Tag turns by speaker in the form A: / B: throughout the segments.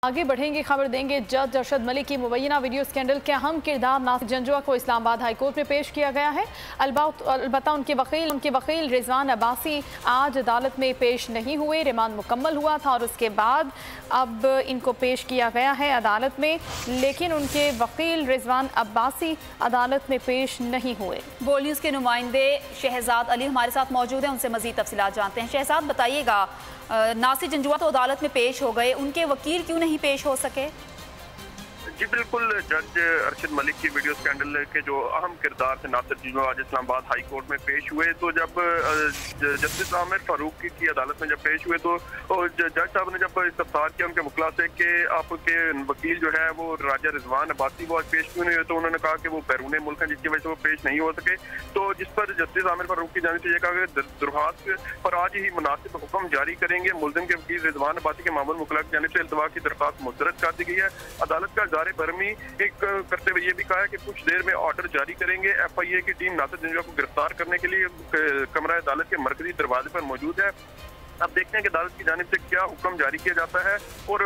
A: आगे बढ़ेंगे, खबर देंगे। जज अरशद मलिक की मुबैना वीडियो स्कैंडल के अहम किरदार नासिर जंजुआ को इस्लामाबाद हाई कोर्ट में पेश किया गया है। अलबत्ता उनके वकील रिजवान अब्बासी आज अदालत में पेश नहीं हुए। रिमांड मुकम्मल हुआ था और उसके बाद अब इनको पेश किया गया है अदालत में, लेकिन उनके वकील रिजवान अब्बासी अदालत में पेश नहीं हुए।
B: बोल न्यूज़ के नुमाइंदे शहजाद अली हमारे साथ मौजूद हैं, उनसे मजीद तफसीलात जानते हैं। शहजाद, बताइएगा, नासिर जंजुआ तो अदालत में पेश हो गए, उनके वकील क्यों नहीं पेश हो सके?
C: जी बिल्कुल, जज अरशद मलिक की वीडियो स्कैंडल के जो अहम किरदार थे नासिर जंजुआ आज इस्लामाबाद हाई कोर्ट में पेश हुए। तो जब जस्टिस आमिर फारूक की अदालत में जब पेश हुए तो जज साहब ने जब इस्तफसार किया उनके मुखला से कि आपके वकील जो है वो राजा रिजवान अब्बासी वो आज पेश क्यों नहीं हुए, तो उन्होंने कहा कि वो बैरून मुल्क हैं जिसकी वजह से वो पेश नहीं हो सके। तो जिस पर जस्टिस आमिर फारूक की जानिब से यह कहा कि दरख्वास्त पर आज ही मुनासिब हुक्म जारी करेंगे। मुलजिम के वकील रिजवान अब्बासी के मामूल मुखला की जानिब से इल्तवा की दरख्वास्त मुस्तरद कर दी गई है। अदालत का बरमी एक करते हुए ये भी कहा है कि कुछ देर में ऑर्डर जारी करेंगे। FIA की टीम नासिर जंजुआ को गिरफ्तार करने के लिए कमरा अदालत के मरकजी दरवाजे पर मौजूद है। अब देखते हैं कि अदालत की जानिब से क्या हुक्म जारी किया जाता है और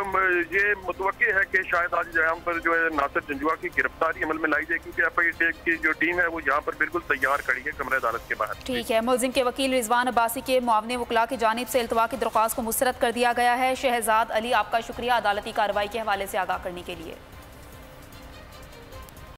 C: ये मुतवक्की है कि शायद आज यहाँ पर जो है नासिर जंजुआ की गिरफ्तारी अमल में लाई जाए, क्योंकि FIA की जो टीम है वो यहाँ पर बिल्कुल तैयार खड़ी है कमरा अदालत के बाहर।
B: ठीक है, मुलजिम के वकील रिजवान अब्बासी के मुआवने वकला की जानिब से इल्तवा की दरख्वास्त को मुस्तरद कर दिया गया है। शहजाद अली, आपका शुक्रिया अदालती कार्रवाई के हवाले से आगाह करने के लिए।